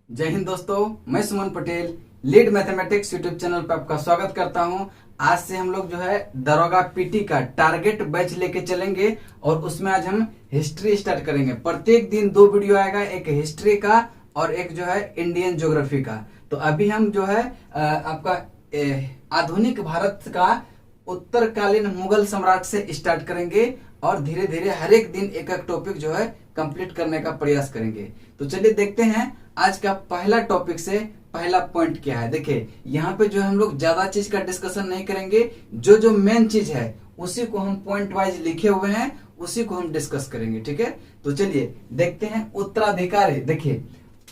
जय हिंद दोस्तों, मैं Suman Patel lead mathematics YouTube channel पर आपका स्वागत करता हूं। आज से हम लोग जो है दरोगा पीटी का टारगेट बैच लेके चलेंगे और उसमें आज हम हिस्ट्री स्टार्ट करेंगे। प्रत्येक दिन 2 वीडियो आएगा, एक हिस्ट्री का और एक जो है इंडियन ज्योग्राफी का। तो अभी हम जो है आपका आधुनिक भारत का उत्तरकालीन मुगल सम्राट से स्टार्ट करेंगे और धीरे धीरे हर एक दिन एक एक टॉपिक जो है कंप्लीट करने का प्रयास करेंगे। तो चलिए देखते हैं आज का पहला टॉपिक से पहला पॉइंट क्या है। देखिए यहाँ पे जो हम लोग ज्यादा चीज का डिस्कशन नहीं करेंगे, जो जो मेन चीज है उसी को हम पॉइंट वाइज लिखे हुए हैं, उसी को हम डिस्कस करेंगे। ठीक है, तो चलिए देखते हैं उत्तराधिकारी। देखिए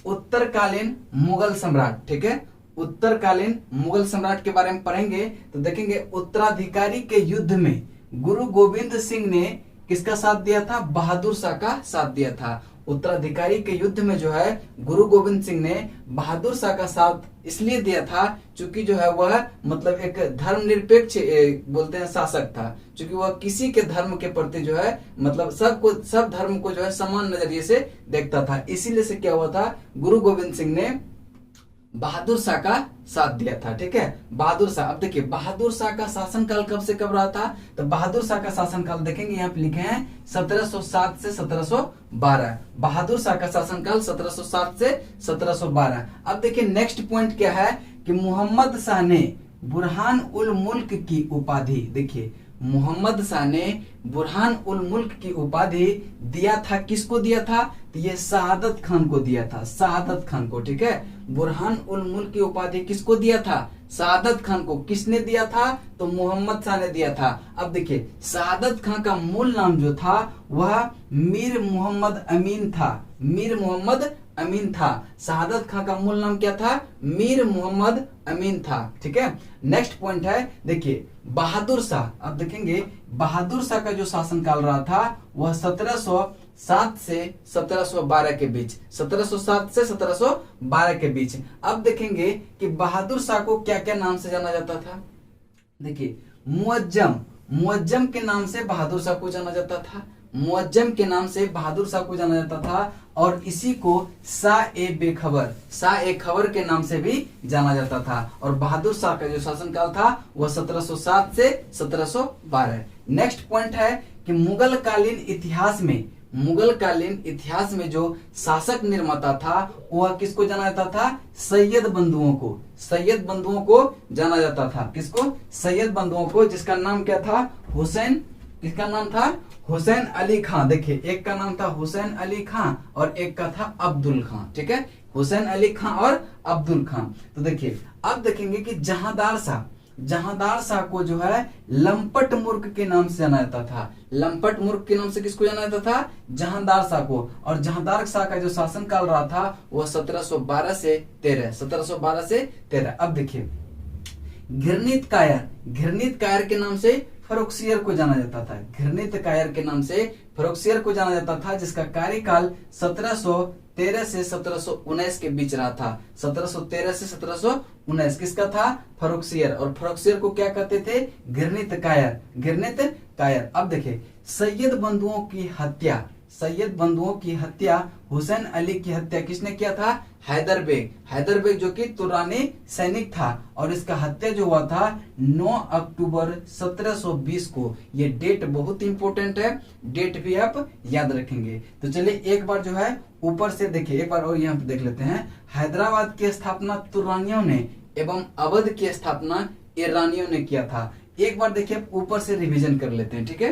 उत्तरकालीन मुगल सम्राट, ठीक है, उत्तरकालीन मुगल सम्राट के बारे में पढ़ेंगे तो देखेंगे उत्तराधिकारी के युद्ध में गुरु गोविंद सिंह ने किसका साथ दिया था? बहादुर शाह का साथ दिया था। उत्तराधिकारी के युद्ध में जो है गुरु गोविंद सिंह ने बहादुर शाह का साथ इसलिए दिया था क्योंकि जो है वह मतलब एक धर्मनिरपेक्ष बोलते हैं शासक था, क्योंकि वह किसी के धर्म के प्रति जो है मतलब सब धर्म को जो है समान नजरिए से देखता था। इसीलिए से क्या हुआ था, गुरु गोविंद सिंह ने बहादुर शाह का साथ दिया था। ठीक है, बहादुर शाह। अब देखिए बहादुर शाह का शासनकाल कब से कब रहा था? तो बहादुर शाह का शासनकाल देखेंगे यहाँ पे लिखे हैं 1707 से 1712। बहादुर शाह का शासनकाल 1707 से 1712। अब देखिए नेक्स्ट पॉइंट क्या है कि मोहम्मद शाह ने बुरहान उल मुल्क की उपाधि, देखिए मोहम्मद शाह ने बुरहान उल मुल्क की उपाधि दिया था। किसको दिया था? तो ये शहादत खान को दिया था, शहादत खान को। ठीक है, बुरहान उल मुल्क की उपाधि किसको दिया था? शहादत खान को। किसने दिया था? तो मोहम्मद शाह ने दिया था। अब देखिए शहादत खान का मूल नाम जो था वह मीर मोहम्मद अमीन था, मीर मोहम्मद अमीन था। शहादत खान का मूल नाम क्या था? मीर मोहम्मद अमीन था। ठीक है, नेक्स्ट पॉइंट है देखिए बहादुर शाह। अब देखेंगे बहादुर शाह का जो शासनकाल रहा था वह 1707 से 1712 के बीच, 1707 से 1712 के बीच। अब देखेंगे कि बहादुर शाह को क्या क्या नाम से जाना जाता था। देखिए मुअज्जम, मुअज्जम के नाम से बहादुर शाह को जाना जाता था, मुअज्जम के नाम से बहादुर शाह को जाना जाता था। और इसी को शाह ए बेखबर, शाह ए खबर के नाम से भी जाना जाता था। और बहादुर शाह का जो शासनकाल था वह 1707 से 1712। नेक्स्ट पॉइंट है कि मुगल कालीन इतिहास में, मुगल कालीन इतिहास में जो शासक निर्माता था वह किसको जाना जाता था? सैयद बंधुओं को, सैयद बंधुओं को जाना जाता था। किसको? सैयद बंधुओं को, जिसका नाम क्या था? हुसैन, किसका नाम था? हुसैन अली खां। देखिए एक का नाम था हुसैन अली खां और एक का था अब्दुल खां। ठीक है, हुसैन अली खां और अब्दुल खां। तो देखिए अब देखेंगे कि जहांदार शाह, जहांदार शाह को जो है लंपट मूर्ख के नाम से जाना जाता था। लंपट मूर्ख के नाम से किसको जाना जाता था? जहांदार शाह को। और जहांदार शाह का जो शासनकाल रहा था वह 1712 से 13, 1712 से 13। अब देखिए घृणित कायर, घृणित कायर के नाम से फर्रुखसियर को जाना जाता था। घृणित कायर के नाम से फर्रुखसियर को जाना जाता था, जिसका कार्यकाल 1713 से 1719 के बीच रहा था। 1713 से 1719 किसका था? फर्रुखसियर। और फर्रुखसियर को क्या कहते थे? घृणित कायर, घृणित कायर। अब देखिए सैयद बंधुओं की हत्या, सैयद बंधुओं की हत्या, हुसैन अली की हत्या किसने किया था? हैदर बेग, हैदर बेग जो कि तुरानी सैनिक था। और इसका हत्या जो हुआ था 9 अक्टूबर 1720 को। ये डेट बहुत इंपॉर्टेंट है, डेट भी आप याद रखेंगे। तो चलिए एक बार जो है ऊपर से देखिए, एक बार और यहाँ पे देख लेते हैं। हैदराबाद की स्थापना तुरानियों ने एवं अवध की स्थापना ईरानियों ने किया था। एक बार देखिए ऊपर से रिविजन कर लेते हैं। ठीक है,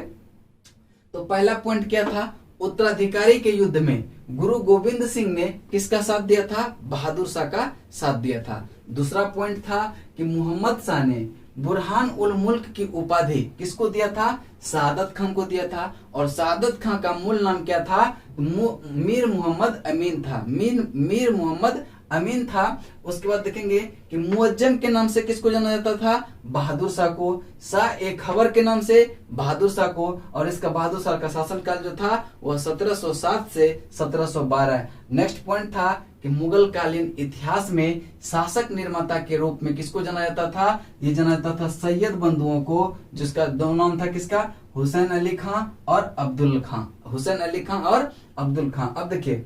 तो पहला पॉइंट क्या था? उत्तराधिकारी के युद्ध में गुरु गोविंद सिंह ने किसका साथ दिया था? बहादुर शाह का साथ दिया था। दूसरा पॉइंट था कि मोहम्मद शाह ने बुरहान उल मुल्क की उपाधि किसको दिया था? शहादत खान को दिया था। और शहादत खान का मूल नाम क्या था? मीर मोहम्मद अमीन था, मीर मोहम्मद अमीन था। उसके बाद देखेंगे कि मुअज्जम के नाम से किसको जाना जाता था? बहादुर शाह को। शाह ए खबर के नाम से बहादुर शाह को। और इसका बहादुर शाह का शासनकाल जो था वह 1707 से 1712। नेक्स्ट पॉइंट था कि मुगल कालीन इतिहास में शासक निर्माता के रूप में किसको जाना जाता था? ये जाना जाता था सैयद बंधुओं को, जिसका दो नाम था किसका? हुसैन अली खां और अब्दुल खां, हुसैन अली खां और अब्दुल खां। अब देखिए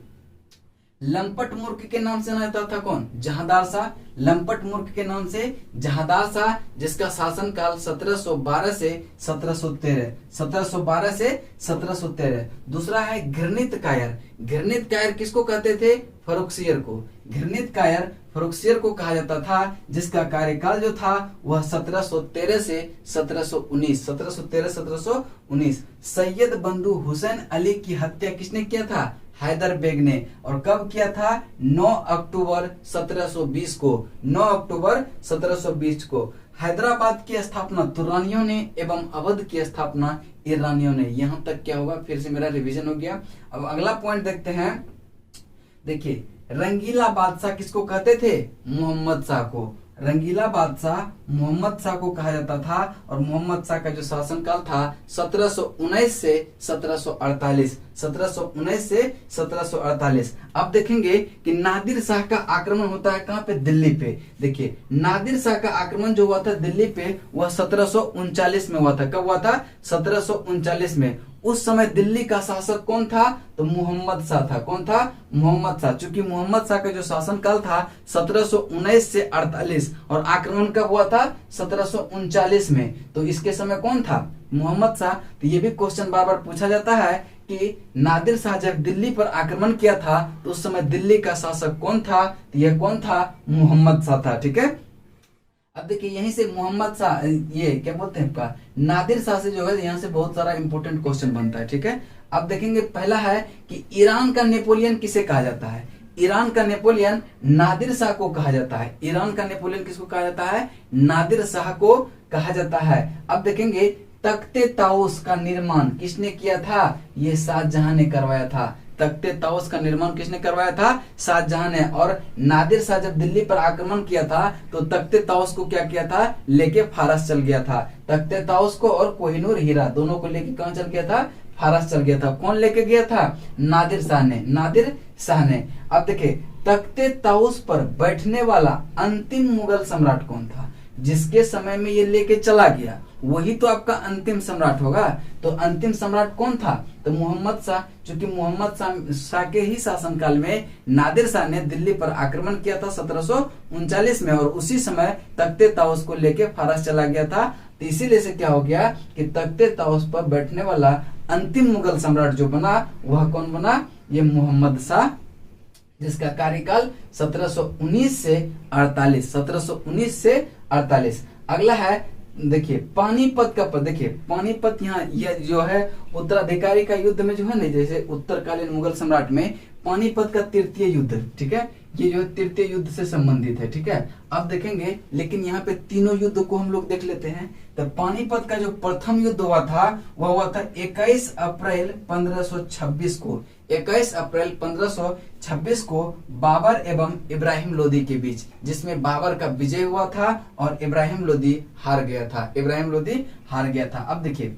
लंपट मूर्ख के नाम से जाना जाता था कौन? जहांदार शाह। लंपट मूर्ख के नाम से जहांदार शाह, जिसका शासनकाल 1712 से 1713, 1712 से 1713। दूसरा है घृणित कायर। घृणित कायर किसको कहते थे? फर्रुखसियर को। घृणित कायर फर्रुखसियर को कहा जाता था, जिसका कार्यकाल जो था वह 1713 से 1719, 1713 1719। सैयद बंधु हुसैन अली की हत्या किसने किया था? हैदर बेग ने। और कब किया था? 9 अक्टूबर 1720 को। 9 अक्टूबर 1720 को। हैदराबाद की स्थापना तुरानियों ने एवं अवध की स्थापना ईरानियों ने। यहां तक क्या होगा? फिर से मेरा रिवीजन हो गया। अब अगला पॉइंट देखते हैं। देखिए, रंगीला बादशाह किसको कहते थे? मोहम्मद शाह को। रंगीला बादशाह मोहम्मद शाह को कहा जाता था। और मोहम्मद शाह का जो शासनकाल था 1719 से 1748, 1719 से 1748। अब देखेंगे कि नादिर शाह का आक्रमण होता है कहाँ पे? दिल्ली पे। देखिए, नादिर शाह का आक्रमण जो हुआ था दिल्ली पे वह 1739 में हुआ था। कब हुआ था? 1739 में। उस समय दिल्ली का शासक कौन था? तो मोहम्मद शाह था। कौन था? मोहम्मद शाह। चूंकि मोहम्मद शाह का जो शासनकाल था 1719 से 48 और आक्रमण कब हुआ था? 1739 में। तो इसके समय कौन था? मोहम्मद शाह। तो ये भी क्वेश्चन बार बार पूछा जाता है कि नादिर शाह जब दिल्ली पर आक्रमण किया था तो उस समय दिल्ली का शासक कौन था? तो यह कौन था? मोहम्मद शाह था। ठीक है। अब देखिए, यहीं से मोहम्मद शाह, ये क्या बोलते हैं आपका, नादिर शाह से जो है यहाँ से बहुत सारा इंपॉर्टेंट क्वेश्चन बनता है। ठीक है। अब देखेंगे, पहला है कि ईरान का नेपोलियन किसे कहा जाता है? ईरान का नेपोलियन नादिर शाह को कहा जाता है। ईरान का नेपोलियन किसको कहा जाता है? नादिर शाह को कहा जाता है। अब देखेंगे, तख्ते ताउस का निर्माण किसने किया था? ये शाहजहां ने करवाया था। तख्ते ताउस का निर्माण किसने करवाया था? शाहजहां ने। और नादिर शाह जब दिल्ली पर आक्रमण किया था तो तख्ते ताउस को क्या किया था? लेके फारस चल गया था। तख्ते ताउस को और कोहिनूर हीरा दोनों को लेके कहां चल गया था? फारस चल गया था। कौन लेके गया था? नादिर शाह ने। नादिर शाह ने। अब देखिए, तख्ते ताउस पर बैठने वाला अंतिम मुगल सम्राट कौन था? जिसके समय में ये लेके चला गया वही तो आपका अंतिम सम्राट होगा। तो अंतिम सम्राट कौन था? तो मोहम्मद शाह। चूंकि मोहम्मद शाह के ही शासनकाल में नादिर शाह ने दिल्ली पर आक्रमण किया था 1739 में और उसी समय तख्ते ताउस को लेके फारस चला गया था। तो इसीलिए से क्या हो गया कि तख्ते ताउस पर बैठने वाला अंतिम मुगल सम्राट जो बना वह कौन बना? ये मोहम्मद शाह, जिसका कार्यकाल 1719 से 48, 1719 से 48। अगला है, देखिए, पानीपत का पद। देखिए, पानीपत यहाँ यह जो है उत्तराधिकारी का युद्ध में जो है ना, जैसे उत्तरकालीन मुगल सम्राट में पानीपत का तृतीय युद्ध। ठीक है, ये जो तृतीय युद्ध से संबंधित है। ठीक है। अब देखेंगे, लेकिन यहाँ पे तीनों युद्ध को हम लोग देख लेते हैं। तो पानीपत का जो प्रथम युद्ध हुआ था वह हुआ था 21 अप्रैल 1526 को। 21 अप्रैल 1526 को बाबर एवं इब्राहिम लोदी के बीच, जिसमें बाबर का विजय हुआ था और इब्राहिम लोदी हार गया था। इब्राहिम लोदी हार गया था। अब देखिए,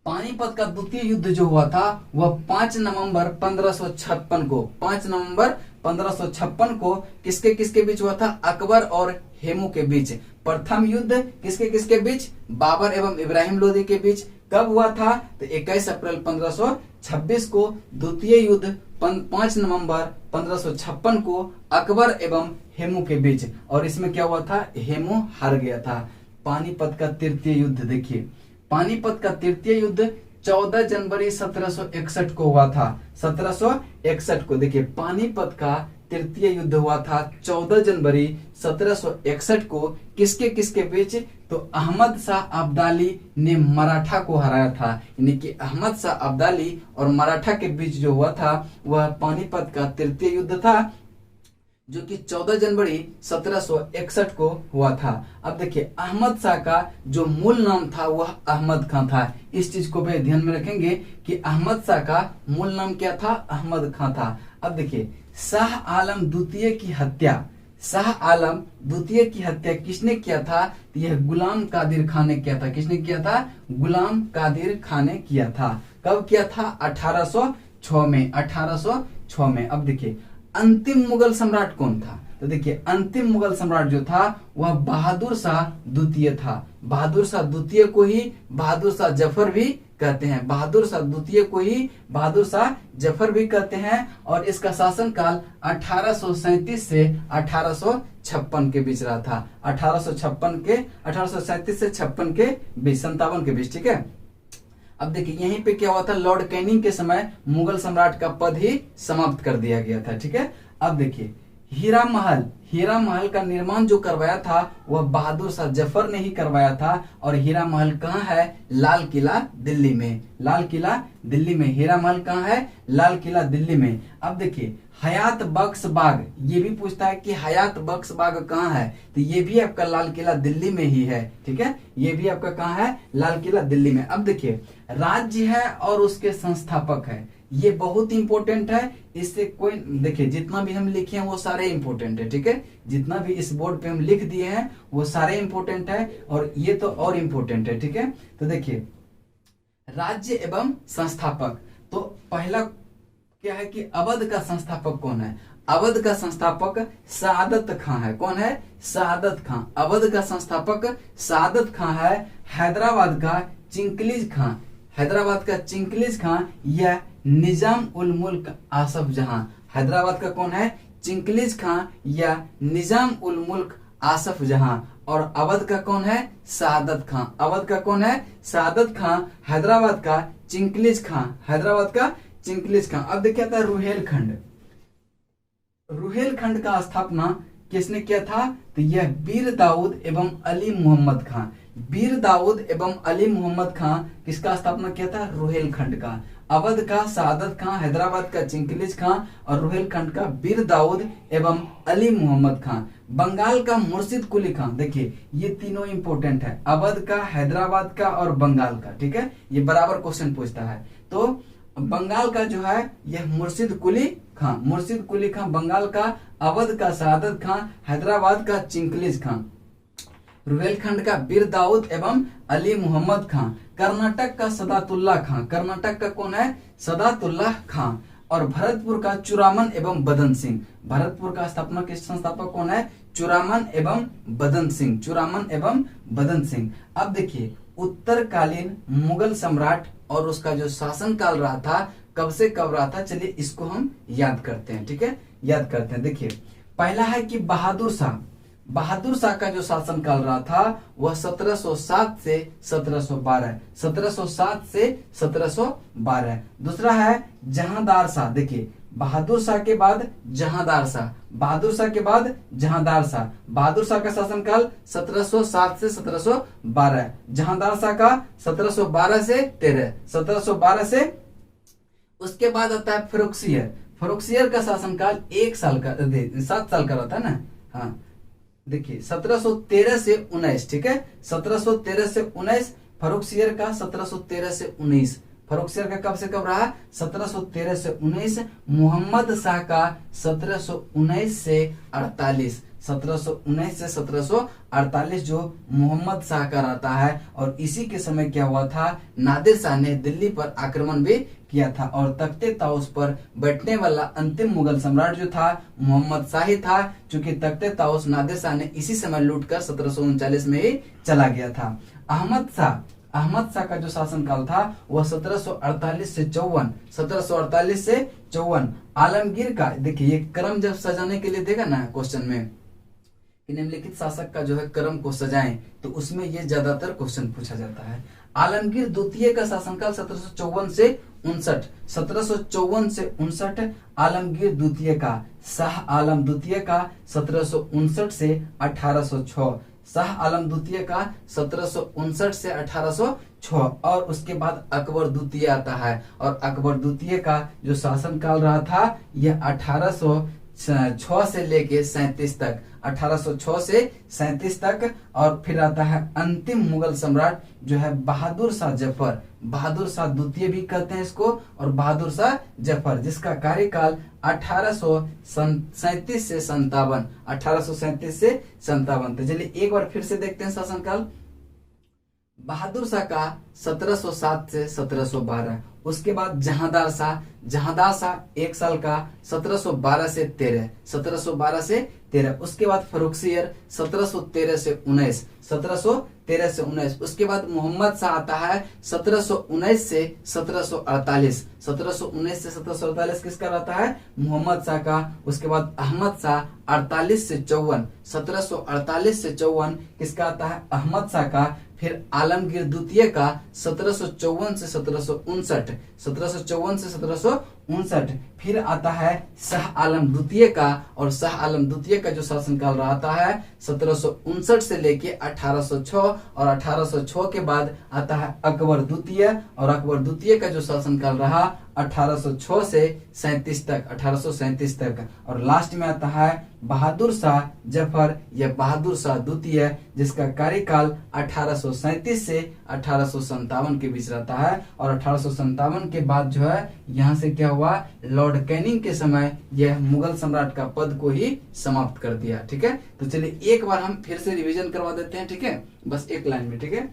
पानीपत का द्वितीय युद्ध जो हुआ था वह 5 नवंबर 1556 को, 5 नवंबर 1556 को किसके किसके बीच हुआ था? अकबर और हेमू के बीच। प्रथम युद्ध किसके किसके बीच? बाबर एवं इब्राहिम लोदी के बीच। कब हुआ था? तो 21 अप्रैल 1526 को। द्वितीय युद्ध 5 नवंबर 1556 को अकबर एवं हेमू के बीच। और इसमें क्या हुआ था? हेमू हार गया था। पानीपत का तृतीय युद्ध देखिए, पानीपत का तृतीय युद्ध 14 जनवरी 1761 को हुआ था। 1761 को। देखिए, पानीपत का तृतीय युद्ध हुआ था 14 जनवरी 1761 को। किसके किसके बीच? तो अहमद शाह अब्दाली ने मराठा को हराया था। यानी कि अहमद शाह अब्दाली और मराठा के बीच जो हुआ था वह पानीपत का तृतीय युद्ध था, जो कि 14 जनवरी 1761 को हुआ था। अब देखिए, अहमद शाह का जो मूल नाम था वह अहमद खां था। इस चीज को भी ध्यान में रखेंगे कि अहमद शाह का मूल नाम क्या था? अहमद खां था। अब देखिए, शाह आलम द्वितीय की हत्या, शाह आलम द्वितीय की हत्या किसने किया था? यह गुलाम कादिर खान ने किया था। किसने किया था? गुलाम कादिर खान ने किया था। कब किया था? 1806 में। 1806 में। अब देखिए, अंतिम मुगल सम्राट कौन था? तो देखिए अंतिम मुगल सम्राट जो था वह बहादुर शाह द्वितीय था। बहादुर शाह द्वितीय को ही बहादुर शाह जफर भी कहते हैं। बहादुर शाह द्वितीय को ही बहादुर शाह जफर भी कहते हैं। और इसका शासनकाल 1837 से 1856 के बीच रहा था। 1837 से 56 के बीच, 57 के बीच, ठीक है। अब देखिए यहीं पे क्या हुआ था, लॉर्ड कैनिंग के समय मुगल सम्राट का पद ही समाप्त कर दिया गया था, ठीक है। अब देखिए हीरा महल का निर्माण जो करवाया था वह बहादुर शाह जफर ने ही करवाया था। और हीरा महल कहाँ है, लाल किला दिल्ली में। लाल किला दिल्ली में हीरा महल कहाँ है, लाल किला दिल्ली में। अब देखिए हयात बख्श बाग, ये भी पूछता है कि हयात बख्श बाग कहाँ है, तो ये भी आपका लाल किला दिल्ली में ही है, ठीक है। ये भी आपका कहाँ है, लाल किला दिल्ली में। अब देखिए राज्य है और उसके संस्थापक है, ये बहुत इंपॉर्टेंट है। इससे कोई देखिए जितना भी हम लिखे हैं वो सारे इंपॉर्टेंट है, ठीक है। जितना भी इस बोर्ड पे हम लिख दिए हैं वो सारे इंपॉर्टेंट है और ये तो और इंपॉर्टेंट है, ठीक है। तो देखिए राज्य एवं संस्थापक, तो पहला क्या है कि अवध का संस्थापक कौन है। अवध का संस्थापक सआदत खां है। कौन है, सआदत खां। अवध का संस्थापक सआदत खां है। हैदराबाद का चिंकलीज खां, हैदराबाद का चिंकलीज खां या निजाम उल मुल्क आसफ जहां। हैदराबाद का कौन है, चिंकलीज खां या निजाम उल मुल्क आसफ जहां। और अवध का कौन है, सआदत खां। अवध का कौन है, सआदत खां। हैदराबाद का चिंकलीज खां, हैदराबाद का चिंकलीज खां। अब देखिए आता है रुहेलखंड। रुहेलखंड का स्थापना किसने किया था, तो यह बीर दाऊद एवं अली मोहम्मद खां। बीर दाऊद एवं अली मोहम्मद खां किसका स्थापना किया था, रुहेलखंड का। अवध का सआदत खां, हैदराबाद का चिंकलीज खां और रुहेलखंड का बीर दाऊद एवं अली मोहम्मद खां। बंगाल का मुर्शिद कुली खां। देखिए ये तीनों इंपॉर्टेंट है, अवध का, हैदराबाद का और बंगाल का, ठीक है। ये बराबर क्वेश्चन पूछता है। तो बंगाल का जो है यह मुर्शिद कुली खां, मुर्शिद कुली खां बंगाल का। अवध का सआदत खां, हैदराबाद का चिंकलीज खां, रुहेलखंड का बीर दाऊद एवं अली मोहम्मद खां। कर्नाटक का सदातुल्ला खां, कर्नाटक का कौन है, सदातुल्ला खां। और भरतपुर का चुरामन एवं बदन सिंह। भरतपुर का स्थापना के संस्थापक कौन है, चुरामन एवं बदन सिंह, चुरामन एवं बदन सिंह। अब देखिए उत्तरकालीन मुगल सम्राट और उसका जो शासन काल रहा था कब से कब रहा था, चलिए इसको हम याद करते हैं, ठीक है, याद करते हैं। देखिए पहला है कि बहादुर शाह। बहादुर शाह का जो शासन काल रहा था वह 1707 से 1712, 1707 से 1712। दूसरा है जहांदार शाह। देखिए बहादुर शाह के बाद जहांदार शाह, बहादुर शाह के बाद जहांदार शाह। बहादुर शाह का शासनकाल 1707 से 1712, जहांदार शाह का 1712 से 13, 1712 से। उसके बाद आता है फर्रुखसियर। फर्रुखसियर का शासनकाल 1 साल का 7 साल का रहता है ना, हाँ। देखिए 1713 से 19, ठीक है, 1713 से 19 फर्रुखसियर का, 1713 से 19 फर्रुखसियर का कब से कब रहा, 1713 से 19। मोहम्मद शाह का 1719 से 48, 1719 से 1748 जो मोहम्मद शाह का रहता है। और इसी के समय क्या हुआ था, नादिर शाह ने दिल्ली पर आक्रमण भी किया था और तख्ते ताउस पर बैठने वाला अंतिम मुगल सम्राट जो था मोहम्मद शाह ही था, क्योंकि तख्ते ताउस नादिर शाह ने इसी समय लूटकर 1739 में ही चला गया था। अहमद शाह का जो शासनकाल था वह 1748 से 54, 1748 से 54। आलमगीर का, देखिए ये क्रम जब सजाने के लिए देगा ना क्वेश्चन में कि निम्नलिखित शासक का जो है क्रम को सजाएं, तो उसमें ये ज्यादातर क्वेश्चन पूछा जाता है। आलमगीर द्वितीय का शासनकाल 1754 से 59, 1754 से 59। आलमगीर द्वितीय का, शाह आलम द्वितीय का 1759 से 1806, शाह आलम द्वितीय का 1759 से 1806। और उसके बाद अकबर द्वितीय आता है और अकबर द्वितीय का जो शासनकाल रहा था यह 1806 से लेके 37 तक, 1806 से 37 तक। और फिर आता है अंतिम मुगल सम्राट जो है बहादुर शाह जफर। बहादुर शाह द्वितीय भी कहते हैं इसको और बहादुर शाह जफर, जिसका कार्यकाल 1837 से 57, 1837 से 57। तो चलिए एक बार फिर से देखते हैं शासनकाल। बहादुर शाह का 1707 से 1712, उसके बाद जहांदार शाह 1 साल का 1712 से 13, 1712 से 13। उसके बाद फर्रुखसियर 1713 से 19, 1713 से 19। उसके बाद मोहम्मद शाह आता है 1719 से 1748, 1719 से 1748 किसका रहता है? मोहम्मद शाह का। उसके बाद अहमद शाह 48 से 54, 1748 से 54 किसका आता है? अहमद शाह का। फिर आलमगीर द्वितीय का 1754 से 1759, 1754 से 1759। फिर आता है शाह आलम द्वितीय का, और शाह आलम द्वितीय का जो शासनकाल रहता है 1759 से लेके 1806, और 1806 के बाद आता है अकबर द्वितीय, और अकबर द्वितीय का जो शासनकाल रहा 1806 से 37 तक, 1837 तक। और लास्ट में आता है बहादुर शाह जफर या बहादुर शाह द्वितीय, जिसका कार्यकाल 1837 से 1857 के बीच रहता है। और 1857 के बाद जो है यहाँ से क्या हुआ, लॉर्ड कैनिंग के समय यह मुगल सम्राट का पद को ही समाप्त कर दिया। ठीक है, तो चलिए एक बार हम फिर से रिवीजन करवा देते हैं। ठीक है, बस एक लाइन में। ठीक है,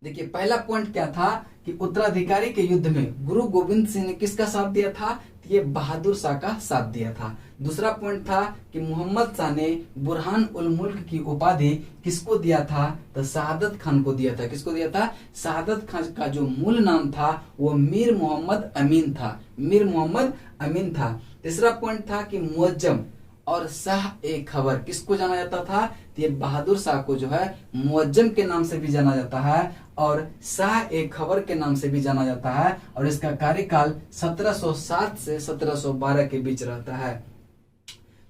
देखिए पहला पॉइंट क्या था कि उत्तराधिकारी के युद्ध में गुरु गोविंद सिंह ने किसका साथ दिया था? ये बहादुर शाह का साथ दिया था। दूसरा पॉइंट था कि मोहम्मद शाह ने बुरहान उल मुल्क की उपाधि किसको दिया था? तो शहादत खान को दिया था। किसको दिया था? शहादत खान का जो मूल नाम था वो मीर मोहम्मद अमीन था, मीर मोहम्मद अमीन था। तीसरा पॉइंट था कि मुअज्जम और शाह ए खबर किसको जाना जाता था? तो ये बहादुर शाह को जो है मुअज्जम के नाम से भी जाना जाता है और शाह ए खबर के नाम से भी जाना जाता है। और इसका कार्यकाल 1707 से 1712 के बीच रहता है।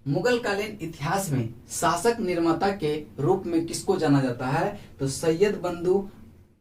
मुगल कालीन इतिहास में शासक निर्माता के रूप में किसको जाना जाता है? तो सैयद बंधु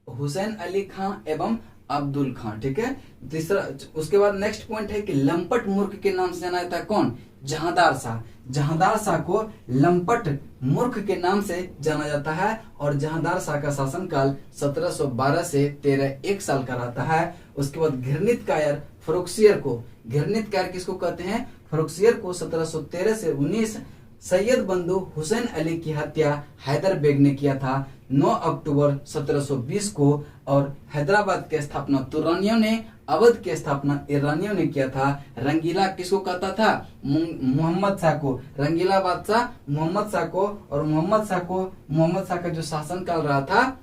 हुसैन अली खां एवं अब्दुल खां। ठीक है, तीसरा उसके बाद नेक्स्ट पॉइंट है कि लंपट मूर्ख के नाम से जाना जाता है कौन? जहांदार शाह। जहांदार शाह को लंपट मूर्ख के नाम से जाना जाता है। और जहांदार शाह का शासनकाल 1712 से 13, 1 साल का रहता है। उसके बाद घृणित कायर फर्रुखसियर को, घृणित कायर किसको कहते हैं? फर्रुखसियर को 1713 से 19। सैयद बंधु हुसैन अली की हत्या हैदर बेग ने किया था 9 अक्टूबर 1720 को। और हैदराबाद की स्थापना तुरानियों ने, अवध की स्थापना ईरानियों ने किया था। रंगीला किसको कहता था? मोहम्मद शाह को। रंगीला बादशाह मोहम्मद शाह को। और मोहम्मद शाह का जो शासनकाल रहा था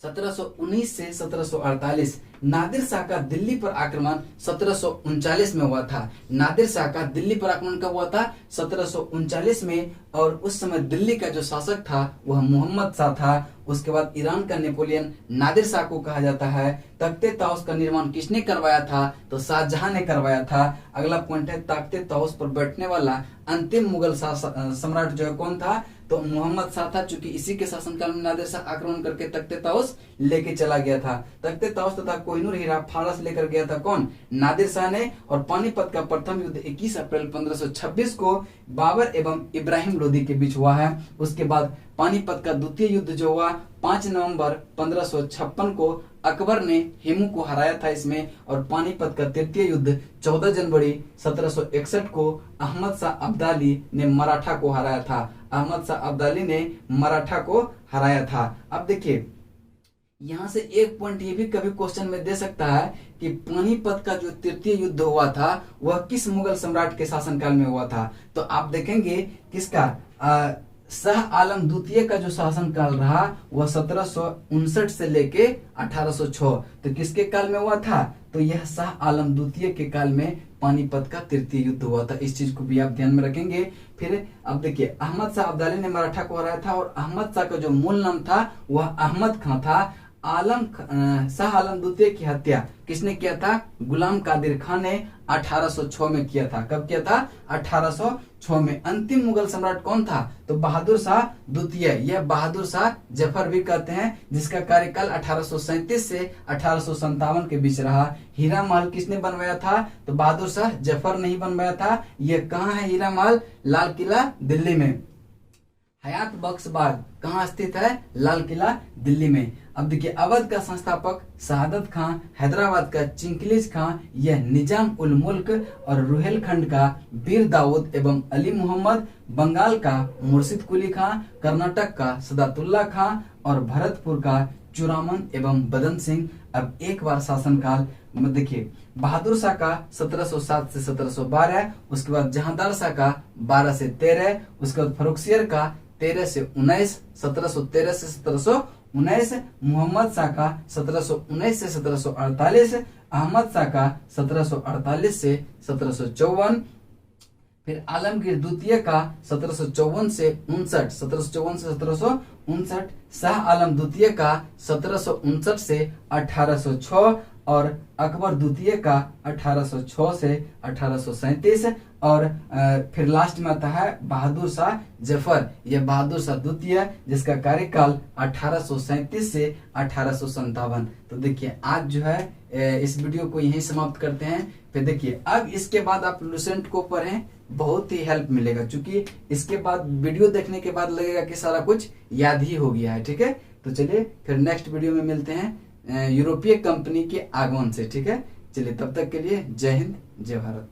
1719 से 1748। नादिर शाह का दिल्ली पर आक्रमण 1739 में हुआ था। नादिर शाह का दिल्ली पर आक्रमण कब हुआ था? 1739 में। और उस समय दिल्ली का जो शासक था वह मोहम्मद शाह था। उसके बाद ईरान का नेपोलियन नादिर शाह को कहा जाता है। तख्ते ताउस का निर्माण किसने करवाया था? तो शाहजहां ने करवाया था। अगला पॉइंट है तख्ते ताउस पर बैठने वाला अंतिम मुगल सम्राट जो है कौन था? तो मोहम्मद शाह था, चूंकि इसी के शासनकाल में नादिर शाह आक्रमण करके तख्ते ताउस लेके चला गया था। तख्ते ताउस तथा कोहिनूर हीरा फारस लेकर गया था कौन? नादिर शाह ने। और पानीपत का प्रथम युद्ध 21 अप्रैल 1526 को बाबर एवं इब्राहिम लोदी के बीच हुआ है। उसके बाद पानीपत का द्वितीय युद्ध जो हुआ 5 नवंबर 1556 को अकबर ने हेमू को हराया था इसमें। और पानीपत का तृतीय युद्ध 14 जनवरी 1761 को अहमद शाह अब्दाली ने मराठा को हराया था। अहमद शाह अब्दाली ने मराठा को हराया था। अब देखिए यहाँ से एक पॉइंट ये भी कभी क्वेश्चन में दे सकता है कि पानीपत का जो तृतीय युद्ध हुआ था वह किस मुगल सम्राट के शासनकाल में हुआ था? तो आप देखेंगे किसका? शाह आलम द्वितीय का जो शासनकाल रहा वह 1759 से लेके 1806। तो किसके काल में हुआ था? तो यह शाह आलम द्वितीय के काल में पानीपत का तृतीय युद्ध हुआ था। इस चीज को भी आप ध्यान में रखेंगे। फिर अब देखिए अहमद शाह अब्दाली ने मराठा को हराया था। और अहमद शाह का जो मूल नाम था वह अहमद खां था। शाह आलम द्वितीय की हत्या किसने किया था? गुलाम कादिर खान ने 1806 में किया था। कब किया था? 1806 में। अंतिम मुगल सम्राट कौन था? तो बहादुर शाह द्वितीय, यह बहादुर शाह जफर भी कहते हैं, जिसका कार्यकाल 1837 से 1857 के बीच रहा। हीरा महल किसने बनवाया था? तो बहादुर शाह जफर नहीं बनवाया था। यह कहाँ है हीरा महल? लाल किला दिल्ली में। हयात बख्श बाग कहाँ स्थित है? लाल किला दिल्ली में। अब देखिए अवध का संस्थापक शहादत खां, हैदराबाद का चिंकलिज खां, यह निजाम उल मुल्क और रुहेलखंड का बीर दाऊद एवं अली मोहम्मद, बंगाल का मुर्शिद कुली खां, कर्नाटक का सदातुल्ला खां और भरतपुर का चुरामन एवं बदन सिंह। अब एक बार शासनकाल देखिए बहादुर शाह का 1707 से 1712, उसके बाद जहांदार शाह का 12 से 13, उसके बाद फर्रुखसियर का 13 से 19, 1713 से 1719, मोहम्मद शाह का 1719 से 1748, अहमद शाह का 1748 से 1754, फिर आलमगीर द्वितीय का 1754 से 59, 1754 से 1759, शाह आलम द्वितीय का 1759 से 1806, और अकबर द्वितीय का 1806 से 1837, और फिर लास्ट में आता है बहादुर शाह जफर, यह बहादुर शाह द्वितीय, जिसका कार्यकाल 1837 से 1857। तो देखिए आज जो है इस वीडियो को यहीं समाप्त करते हैं। फिर देखिए अब इसके बाद आप लुसेंट को पढ़ें, बहुत ही हेल्प मिलेगा, क्योंकि इसके बाद वीडियो देखने के बाद लगेगा कि सारा कुछ याद ही हो गया है। ठीक है, तो चलिए फिर नेक्स्ट वीडियो में मिलते हैं यूरोपीय कंपनी के आगमन से। ठीक है, चलिए तब तक के लिए जय हिंद जय भारत।